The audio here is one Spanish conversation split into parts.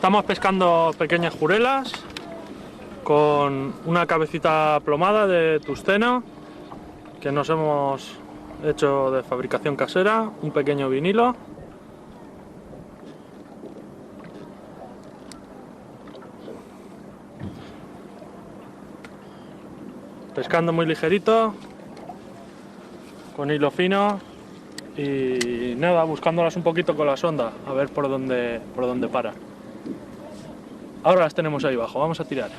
Estamos pescando pequeñas jurelas con una cabecita plomada de tusteno que nos hemos hecho de fabricación casera, un pequeño vinilo. Pescando muy ligerito, con hilo fino y nada, buscándolas un poquito con la sonda, a ver por dónde para. Ahora las tenemos ahí abajo, vamos a tirar.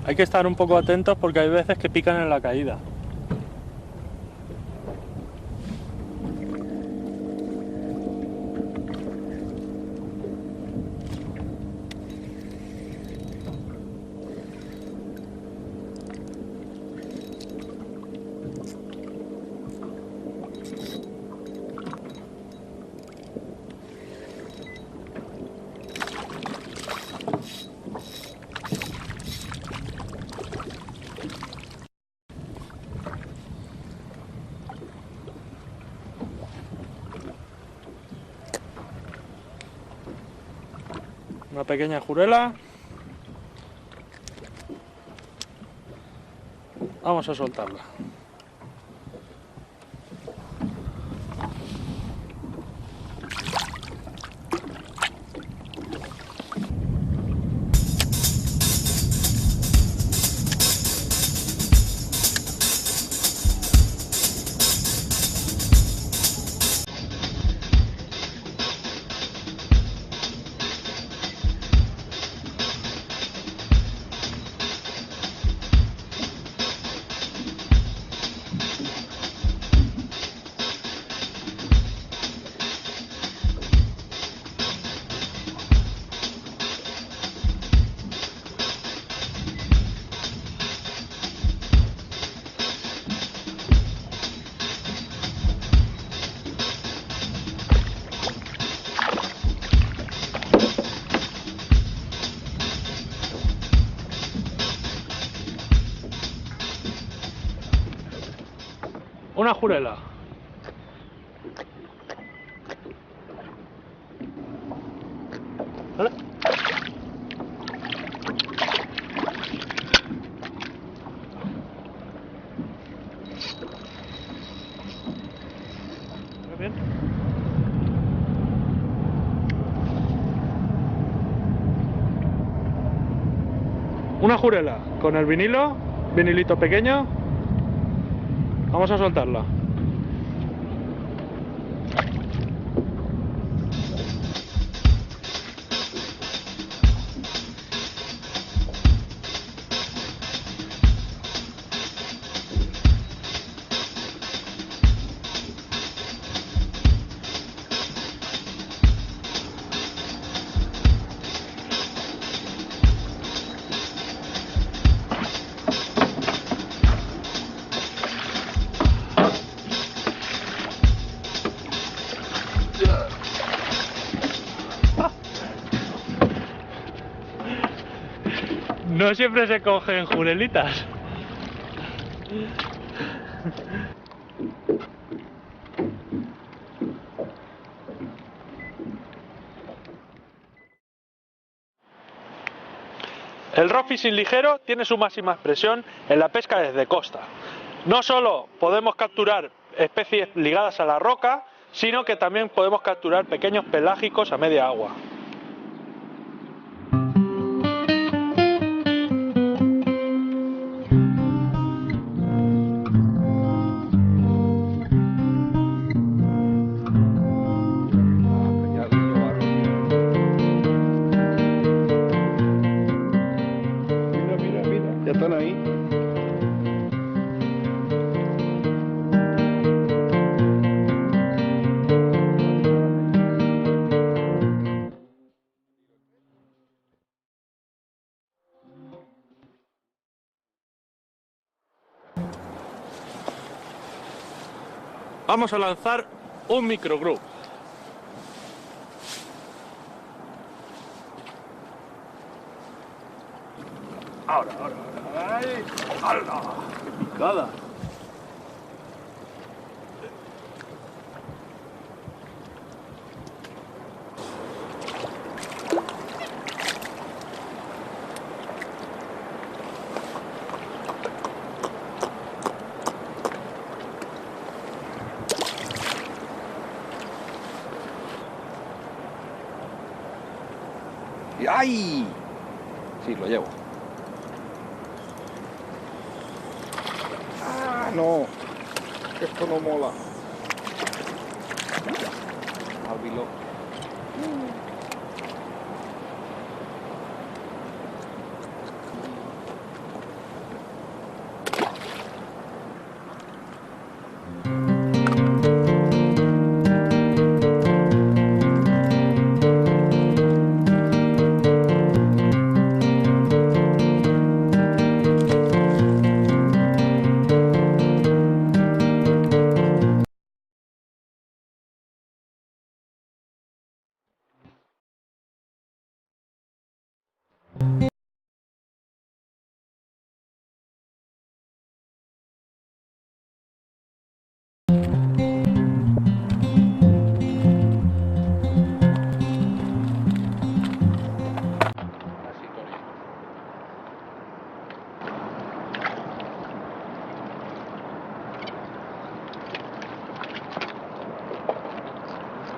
Hay que estar un poco atentos porque hay veces que pican en la caída. Una pequeña jurela. Vamos a soltarla. Una jurela. ¿Vale? Muy bien. Una jurela con el vinilito pequeño. Vamos a soltarla. No siempre se cogen jurelitas. El rock fishing ligero tiene su máxima expresión en la pesca desde costa. No solo podemos capturar especies ligadas a la roca, sino que también podemos capturar pequeños pelágicos a media agua. Ya están ahí. Vamos a lanzar un microgroup. Ahora. ¡Ay! ¡Hala! ¡Qué picada! ¡Ay! Sí, lo llevo. ¡Ah, no! Esto no mola. Albilo.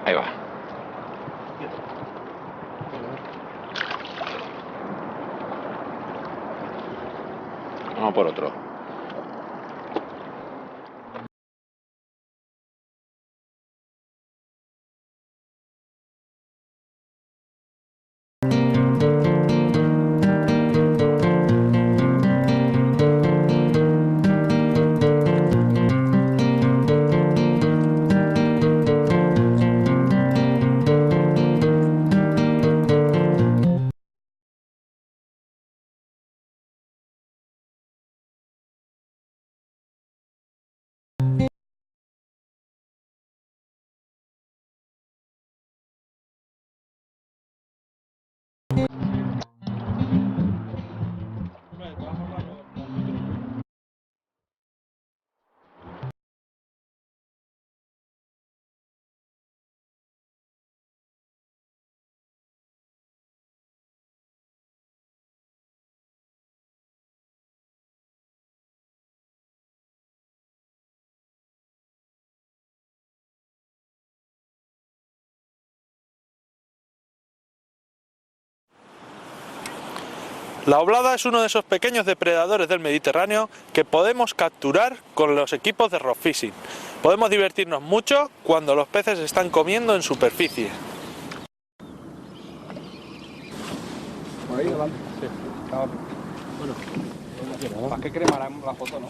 Ahí va. Vamos por otro. La oblada es uno de esos pequeños depredadores del Mediterráneo que podemos capturar con los equipos de rock fishing. Podemos divertirnos mucho cuando los peces están comiendo en superficie. Por ahí delante. Sí. Bueno, ¿para qué cremarán la foto, no?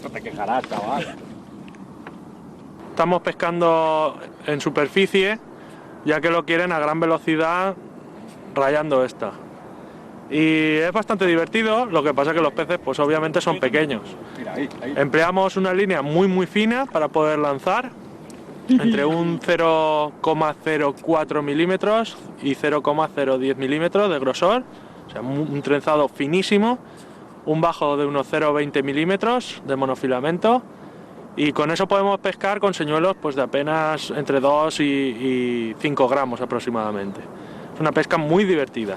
No te quejarás, chaval. Estamos pescando en superficie, ya que lo quieren a gran velocidad rayando esta. Y es bastante divertido, lo que pasa es que los peces pues obviamente son pequeños. Mira, ahí. Empleamos una línea muy fina para poder lanzar, entre un 0,04 milímetros y 0,010 milímetros de grosor, o sea, un trenzado finísimo, un bajo de unos 0,20 milímetros de monofilamento, y con eso podemos pescar con señuelos pues de apenas entre 2 y 5 gramos aproximadamente. Es una pesca muy divertida.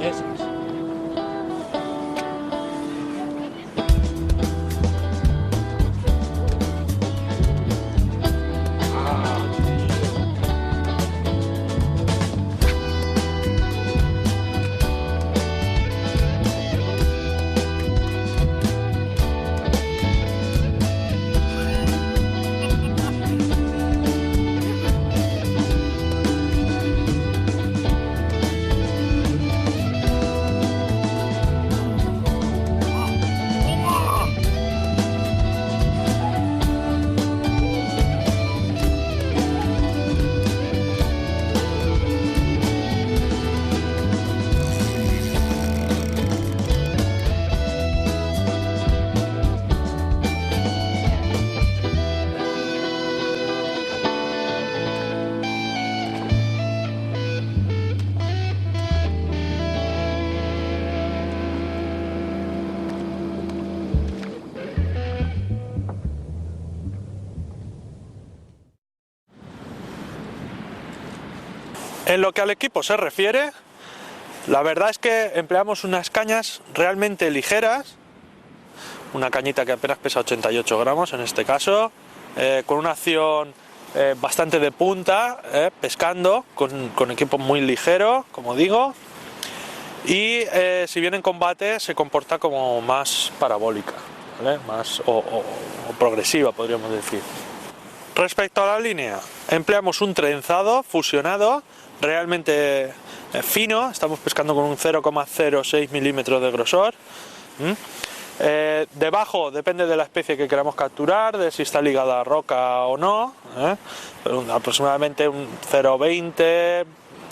Eso es. En lo que al equipo se refiere, la verdad es que empleamos unas cañas realmente ligeras, una cañita que apenas pesa 88 gramos en este caso, con una acción bastante de punta, pescando, con equipo muy ligero, como digo, y si bien en combate se comporta como más parabólica, ¿vale? Más o progresiva, podríamos decir. Respecto a la línea, empleamos un trenzado fusionado realmente fino, estamos pescando con un 0,06 milímetros de grosor. Debajo depende de la especie que queramos capturar, de si está ligada a roca o no, pero aproximadamente un 0,20,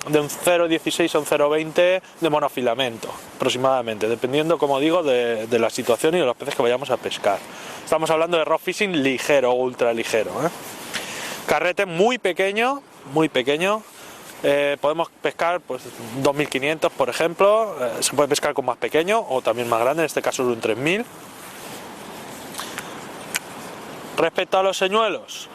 de un 0,16 a un 0,20 de monofilamento, aproximadamente, dependiendo, como digo, de la situación y de los peces que vayamos a pescar. Estamos hablando de rock fishing ligero o ultra ligero. Carrete muy pequeño, muy pequeño. Podemos pescar pues 2500, por ejemplo. Se puede pescar con más pequeño o también más grande, en este caso es un 3000. Respecto a los señuelos,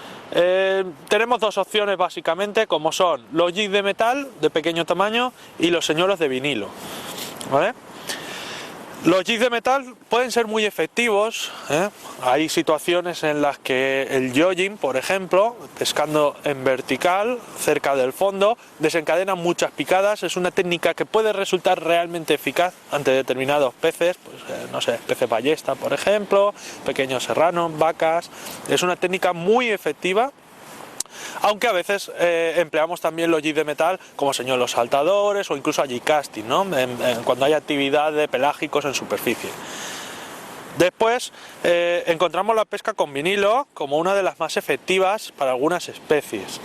tenemos dos opciones básicamente, como son los jigs de metal de pequeño tamaño y los señuelos de vinilo, ¿vale? Los jigs de metal pueden ser muy efectivos, Hay situaciones en las que el yogging, por ejemplo, pescando en vertical, cerca del fondo, desencadena muchas picadas. Es una técnica que puede resultar realmente eficaz ante determinados peces, pues, no sé, peces ballesta, por ejemplo, pequeños serranos, vacas. Es una técnica muy efectiva, aunque a veces empleamos también los jigs de metal como señuelos saltadores o incluso jig casting, ¿no? Cuando hay actividad de pelágicos en superficie. Después encontramos la pesca con vinilo como una de las más efectivas para algunas especies.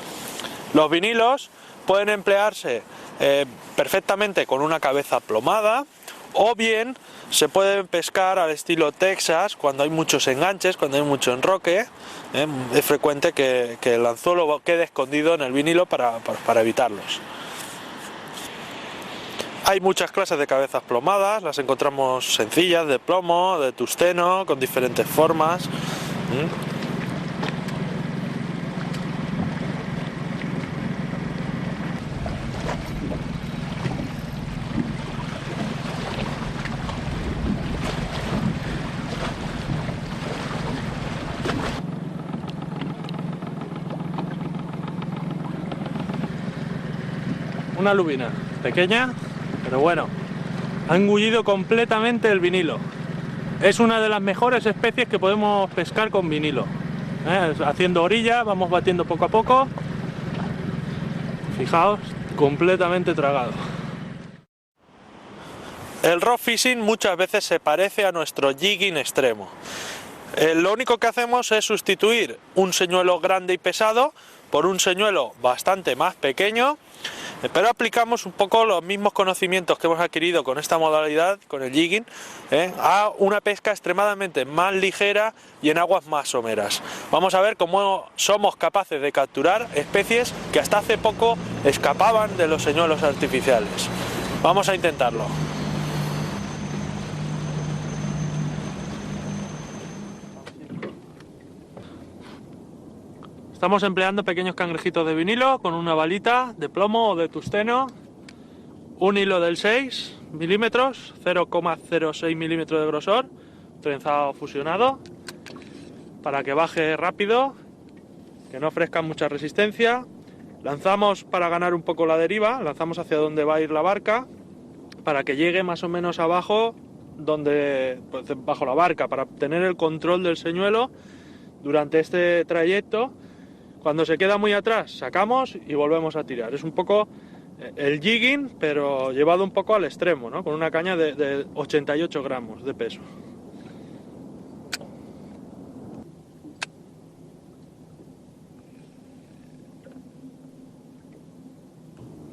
Los vinilos pueden emplearse perfectamente con una cabeza plomada, o bien se pueden pescar al estilo Texas cuando hay muchos enganches, cuando hay mucho enroque. Es frecuente que el anzuelo quede escondido en el vinilo para evitarlos. Hay muchas clases de cabezas plomadas, las encontramos sencillas, de plomo, de tusteno, con diferentes formas. Una lubina pequeña, pero bueno, ha engullido completamente el vinilo. Es una de las mejores especies que podemos pescar con vinilo. Haciendo orilla, vamos batiendo poco a poco. Fijaos, completamente tragado. El rock fishing muchas veces se parece a nuestro jigging extremo. Lo único que hacemos es sustituir un señuelo grande y pesado por un señuelo bastante más pequeño, pero aplicamos un poco los mismos conocimientos que hemos adquirido con esta modalidad, con el jigging, a una pesca extremadamente más ligera y en aguas más someras. Vamos a ver cómo somos capaces de capturar especies que hasta hace poco escapaban de los señuelos artificiales. Vamos a intentarlo. Estamos empleando pequeños cangrejitos de vinilo con una balita de plomo o de tungsteno, un hilo del 6 milímetros, 0,06 milímetros de grosor, trenzado fusionado, para que baje rápido, que no ofrezca mucha resistencia. Lanzamos para ganar un poco la deriva, lanzamos hacia donde va a ir la barca, para que llegue más o menos abajo, pues, bajo la barca, para tener el control del señuelo durante este trayecto. Cuando se queda muy atrás, sacamos y volvemos a tirar. Es un poco el jigging, pero llevado un poco al extremo, ¿no? Con una caña de 88 gramos de peso.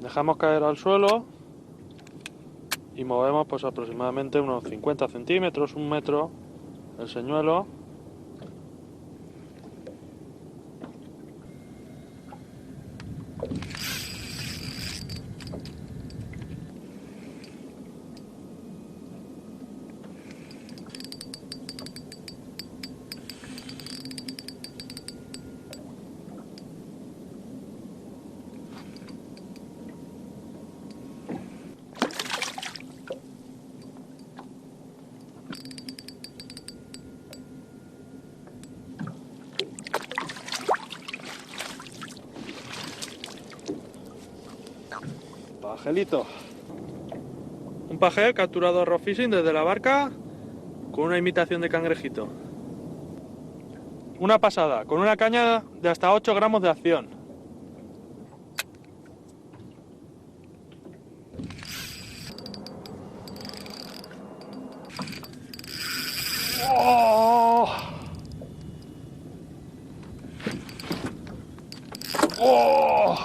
Dejamos caer al suelo y movemos pues aproximadamente unos 50 centímetros, 1 metro, el señuelo. Pajelito. Un pajel capturado rock fishing desde la barca con una imitación de cangrejito. Una pasada, con una caña de hasta 8 gramos de acción. ¡Oh! ¡Oh!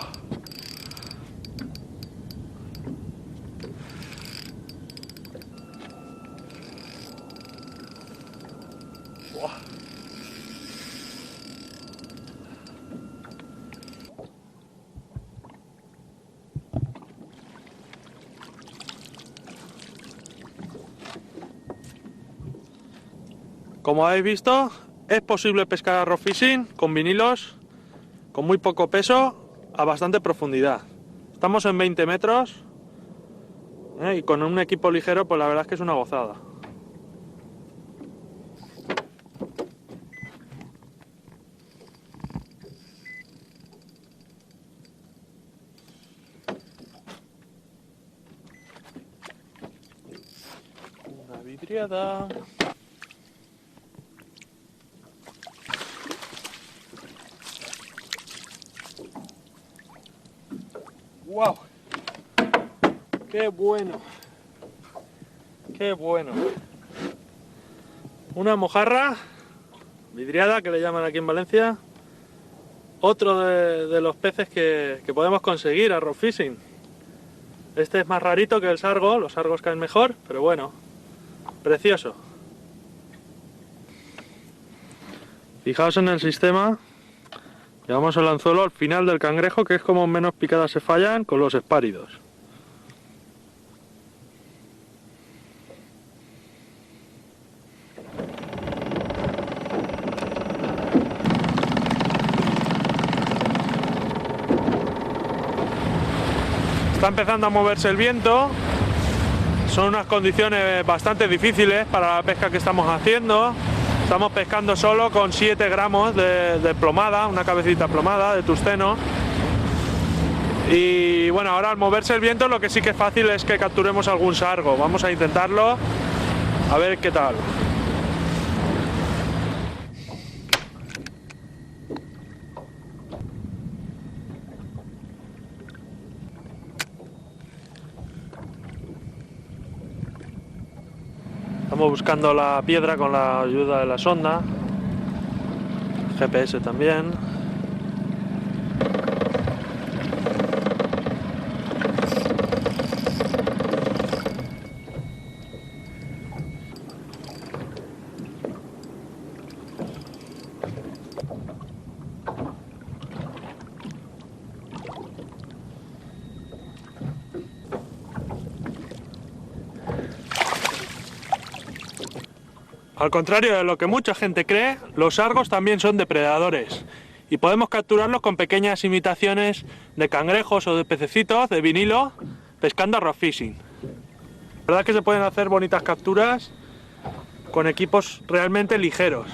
Como habéis visto, es posible pescar a rock fishing con vinilos con muy poco peso a bastante profundidad. Estamos en 20 metros y con un equipo ligero, pues la verdad es que es una gozada. Una vidriada. ¡Wow! ¡Qué bueno! ¡Qué bueno! Una mojarra vidriada, que le llaman aquí en Valencia. Otro de los peces que podemos conseguir a rock fishing. Este es más rarito que el sargo, los sargos caen mejor, pero bueno, precioso. Fijaos en el sistema. Llevamos el anzuelo al final del cangrejo, que es como menos picadas se fallan con los espáridos. Está empezando a moverse el viento. Son unas condiciones bastante difíciles para la pesca que estamos haciendo. Estamos pescando solo con 7 gramos de plomada, una cabecita plomada de tungsteno. Y bueno, ahora al moverse el viento lo que sí que es fácil es que capturemos algún sargo. Vamos a intentarlo, a ver qué tal. Estamos buscando la piedra con la ayuda de la sonda, GPS también. Al contrario de lo que mucha gente cree, los sargos también son depredadores y podemos capturarlos con pequeñas imitaciones de cangrejos o de pececitos de vinilo pescando rock fishing. La verdad es que se pueden hacer bonitas capturas con equipos realmente ligeros.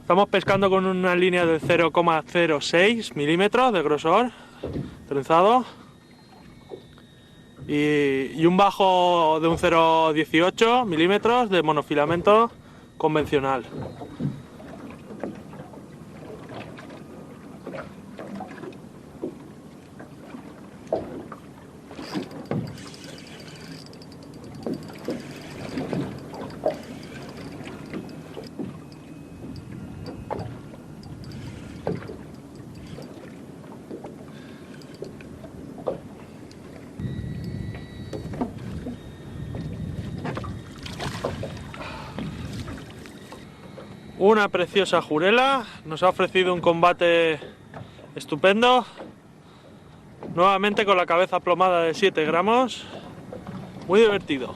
Estamos pescando con una línea de 0,06 milímetros de grosor, trenzado, y un bajo de un 0,18 milímetros de monofilamento convencional. Una preciosa jurela, nos ha ofrecido un combate estupendo, nuevamente con la cabeza plomada de 7 gramos, muy divertido.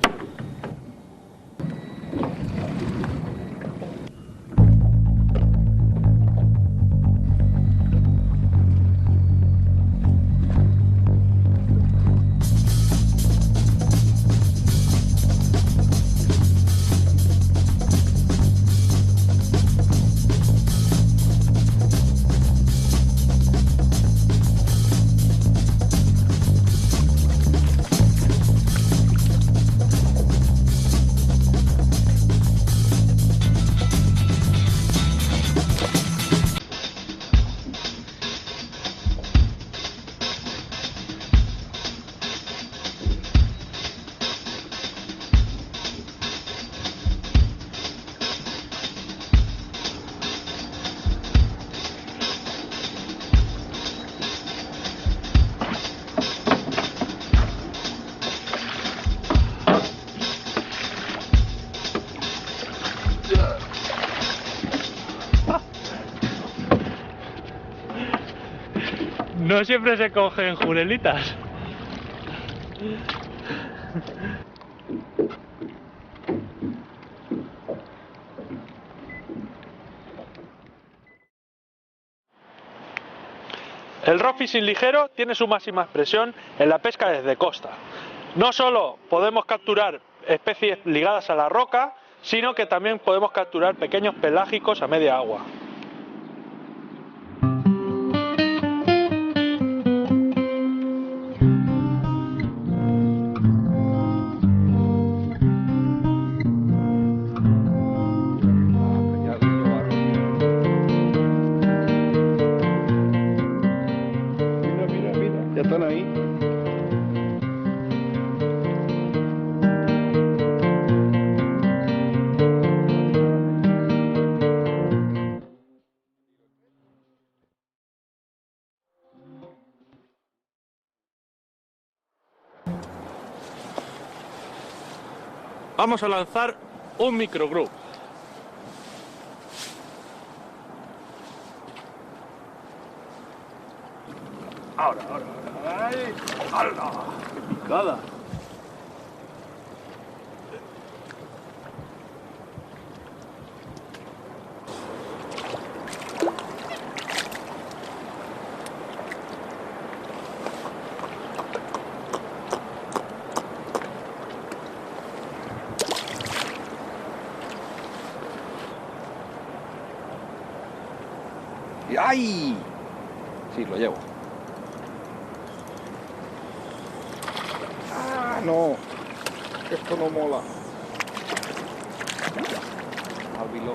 No siempre se cogen jurelitas. El rock fishing ligero tiene su máxima expresión en la pesca desde costa. No solo podemos capturar especies ligadas a la roca, sino que también podemos capturar pequeños pelágicos a media agua. Ya están ahí. Vamos a lanzar un microgroup. Ahora. ¡Ay! ¡Hala! ¡Qué picada! ¡Ay! Sí, lo llevo. ¡Ah, no! Esto no mola. Albilo.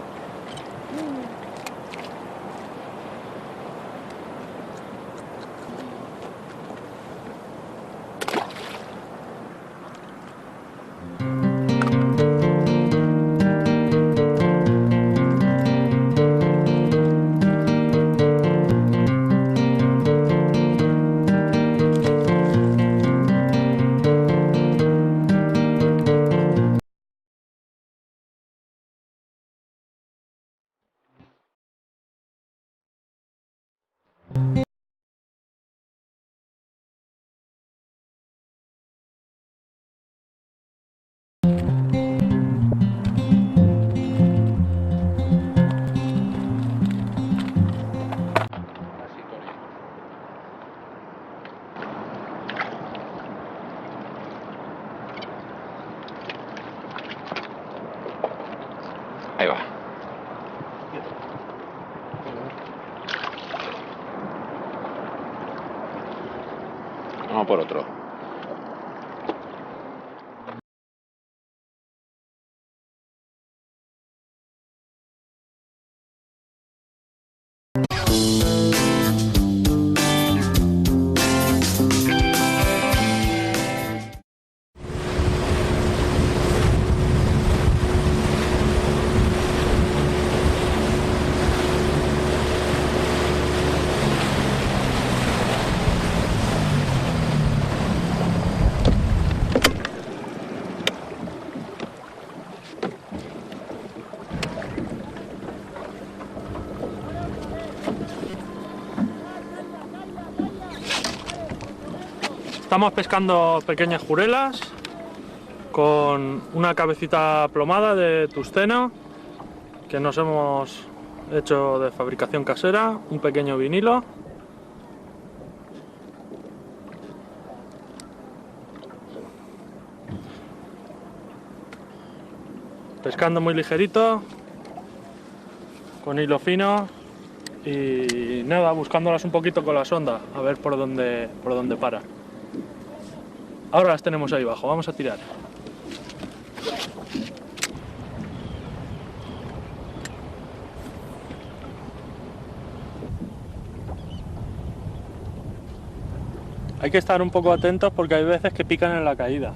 Ahí va. Vamos por otro. Estamos pescando pequeñas jurelas con una cabecita plomada de tusteno que nos hemos hecho de fabricación casera, un pequeño vinilo. Pescando muy ligerito, con hilo fino y nada, buscándolas un poquito con la sonda, a ver por dónde para. Ahora las tenemos ahí abajo, vamos a tirar. Hay que estar un poco atentos porque hay veces que pican en la caída.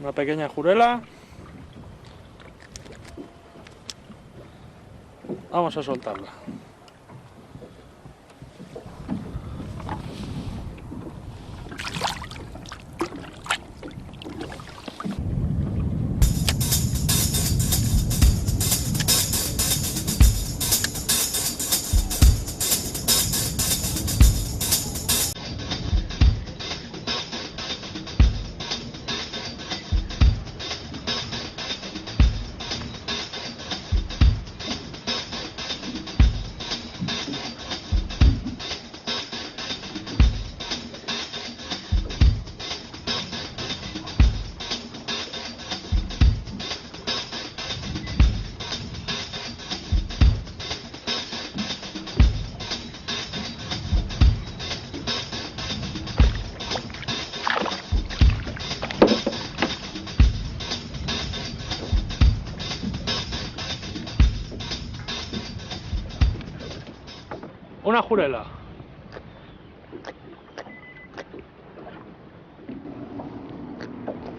Una pequeña jurela. Vamos a soltarla. Una jurela.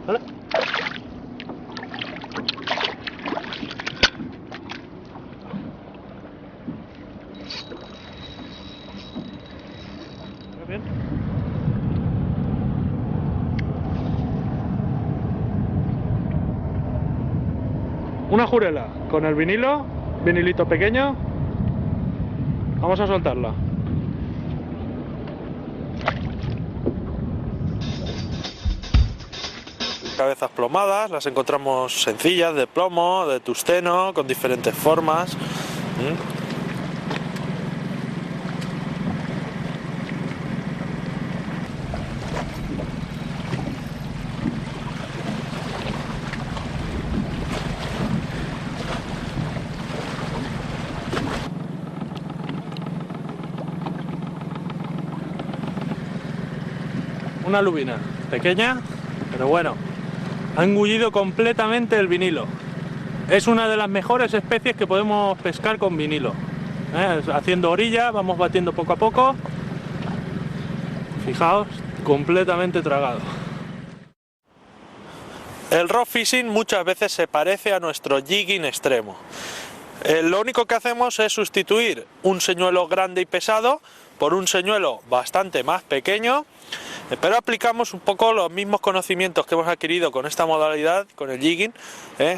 ¿Vale? Muy bien. Una jurela con el vinilo, vinilito pequeño. Vamos a soltarla. Cabezas plomadas, las encontramos sencillas, de plomo, de tusteno, con diferentes formas. Una lubina, pequeña, pero bueno, ha engullido completamente el vinilo. Es una de las mejores especies que podemos pescar con vinilo. Haciendo orilla, vamos batiendo poco a poco. Fijaos, completamente tragado. El rock fishing muchas veces se parece a nuestro jigging extremo. Lo único que hacemos es sustituir un señuelo grande y pesado por un señuelo bastante más pequeño, pero aplicamos un poco los mismos conocimientos que hemos adquirido con esta modalidad, con el jigging,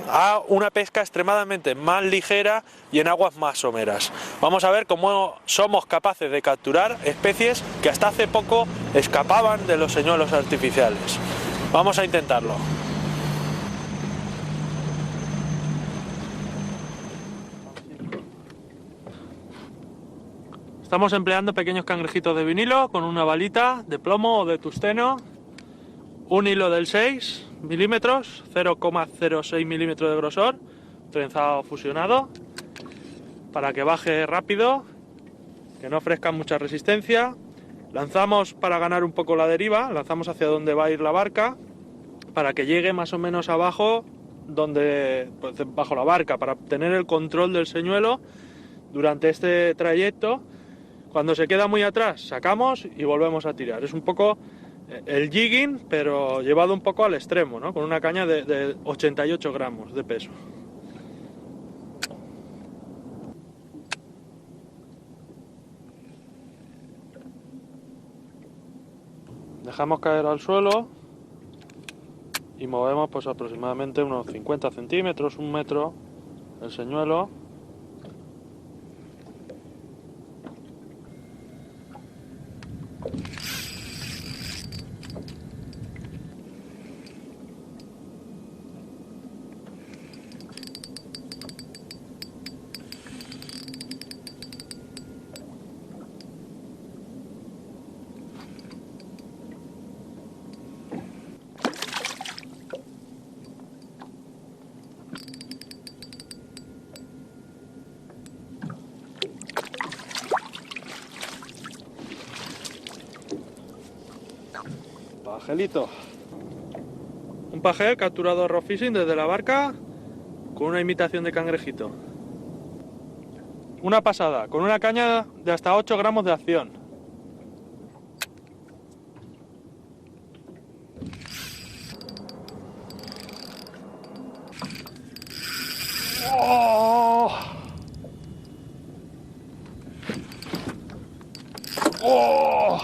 a una pesca extremadamente más ligera y en aguas más someras. Vamos a ver cómo somos capaces de capturar especies que hasta hace poco escapaban de los señuelos artificiales. Vamos a intentarlo. Estamos empleando pequeños cangrejitos de vinilo con una balita de plomo o de tungsteno, un hilo del 6 milímetros, 0,06 milímetros de grosor, trenzado fusionado, para que baje rápido, que no ofrezca mucha resistencia. Lanzamos para ganar un poco la deriva, lanzamos hacia donde va a ir la barca, para que llegue más o menos abajo, pues, bajo la barca, para obtener el control del señuelo durante este trayecto. Cuando se queda muy atrás, sacamos y volvemos a tirar. Es un poco el jigging, pero llevado un poco al extremo, ¿no? Con una caña de 88 gramos de peso. Dejamos caer al suelo y movemos pues aproximadamente unos 50 centímetros, 1 metro, el señuelo. Pajelito. Un pajel capturado a rock fishing desde la barca con una imitación de cangrejito. Una pasada, con una caña de hasta 8 gramos de acción. ¡Oh! ¡Oh!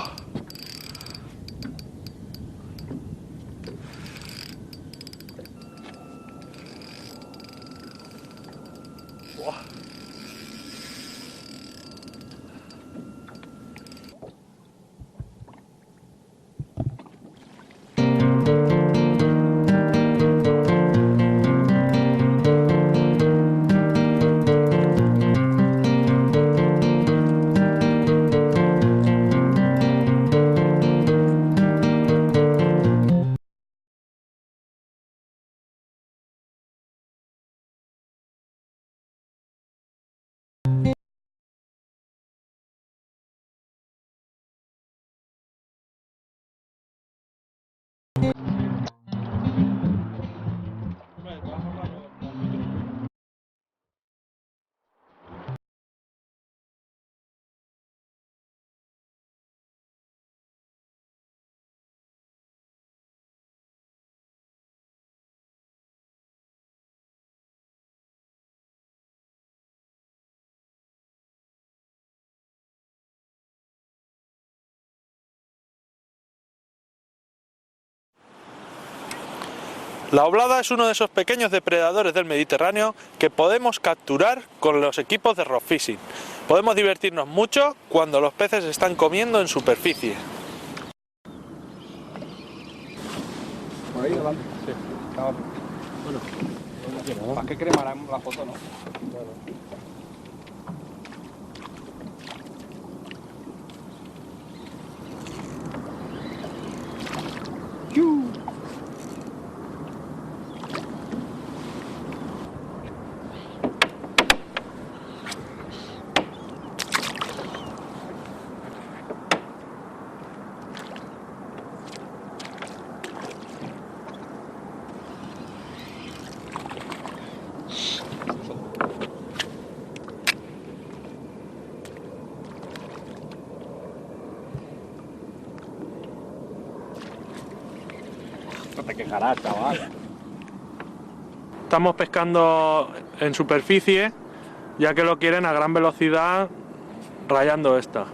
La oblada es uno de esos pequeños depredadores del Mediterráneo que podemos capturar con los equipos de rock fishing. Podemos divertirnos mucho cuando los peces están comiendo en superficie. Por ahí adelante. Sí. Bueno. ¿Para qué cremarán la foto, no? Claro. No te quejarás, chaval. Estamos pescando en superficie ya que lo quieren a gran velocidad rayando esta.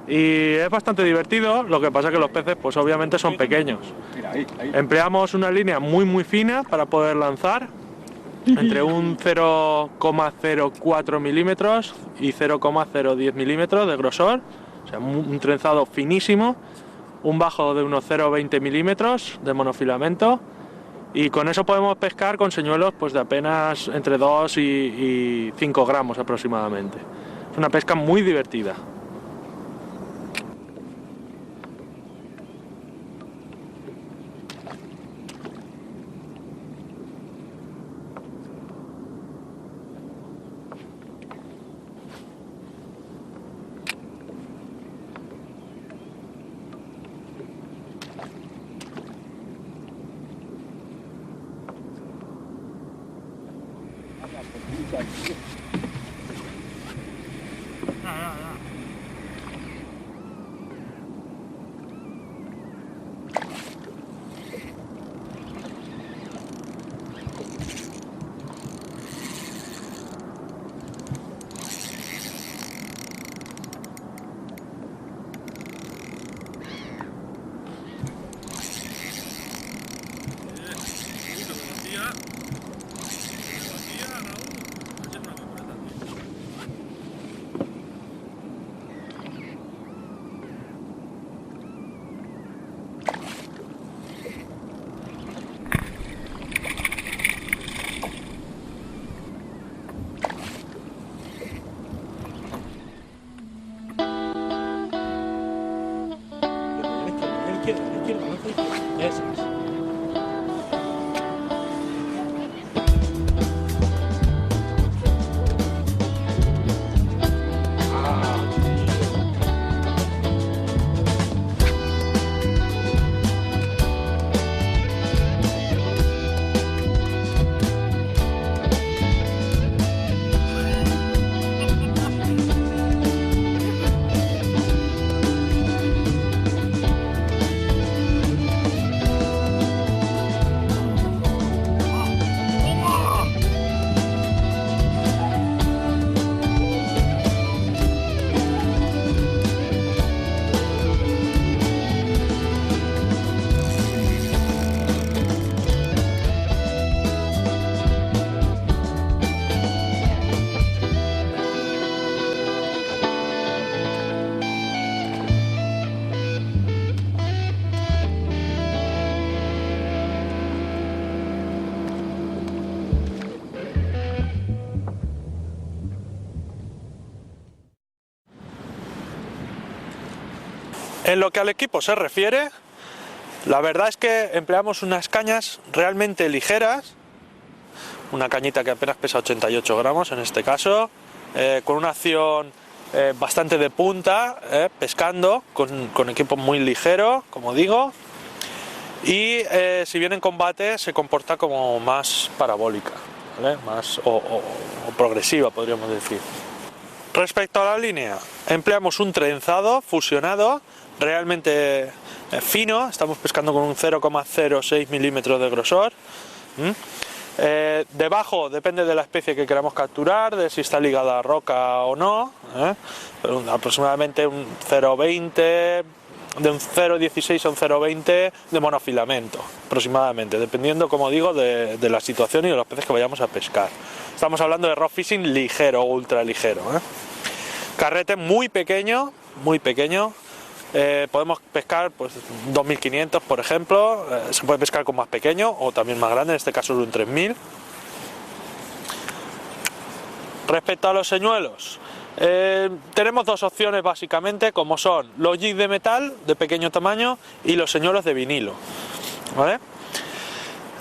Y es bastante divertido, lo que pasa que los peces pues obviamente son pequeños. Mira, ahí. Empleamos una línea muy fina para poder lanzar, entre un 0,04 milímetros y 0,010 milímetros de grosor, o sea, un trenzado finísimo, un bajo de unos 0,20 milímetros de monofilamento, y con eso podemos pescar con señuelos pues de apenas entre 2 y 5 gramos aproximadamente. Es una pesca muy divertida. En lo que al equipo se refiere, la verdad es que empleamos unas cañas realmente ligeras, una cañita que apenas pesa 88 gramos en este caso, con una acción bastante de punta, pescando, con equipo muy ligero, como digo, y si bien en combate se comporta como más parabólica, ¿vale? Más o progresiva, podríamos decir. Respecto a la línea, empleamos un trenzado fusionado realmente fino, estamos pescando con un 0,06 milímetros de grosor. Debajo depende de la especie que queramos capturar, de si está ligada a roca o no, pero aproximadamente un 0,20, de un 0,16 a un 0,20 de monofilamento, aproximadamente, dependiendo, como digo, de la situación y de los peces que vayamos a pescar. Estamos hablando de rock fishing ligero o ultra ligero. Carrete muy pequeño, podemos pescar pues 2500 por ejemplo, se puede pescar con más pequeño o también más grande, en este caso es un 3000. Respecto a los señuelos, tenemos dos opciones básicamente, como son los jigs de metal de pequeño tamaño y los señuelos de vinilo, ¿vale?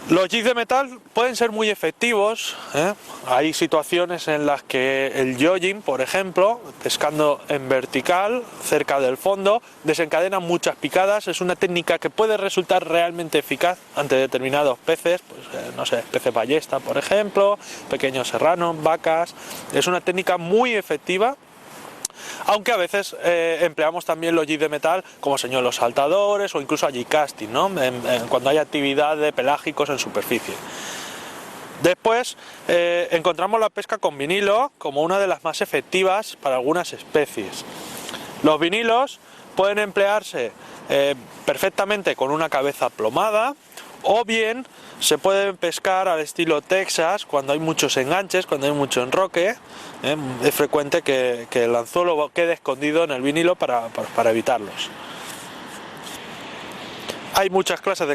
Los jigs de metal pueden ser muy efectivos, hay situaciones en las que el jogging, por ejemplo, pescando en vertical, cerca del fondo, desencadena muchas picadas. Es una técnica que puede resultar realmente eficaz ante determinados peces, pues, no sé, peces ballesta, por ejemplo, pequeños serranos, vacas. Es una técnica muy efectiva, aunque a veces empleamos también los jigs de metal como señuelos saltadores o incluso allí casting, ¿no? Cuando hay actividad de pelágicos en superficie. Después encontramos la pesca con vinilo como una de las más efectivas para algunas especies. Los vinilos pueden emplearse perfectamente con una cabeza plomada, o bien se pueden pescar al estilo Texas cuando hay muchos enganches, cuando hay mucho enroque. Es frecuente que el anzuelo quede escondido en el vinilo para evitarlos. Hay muchas clases de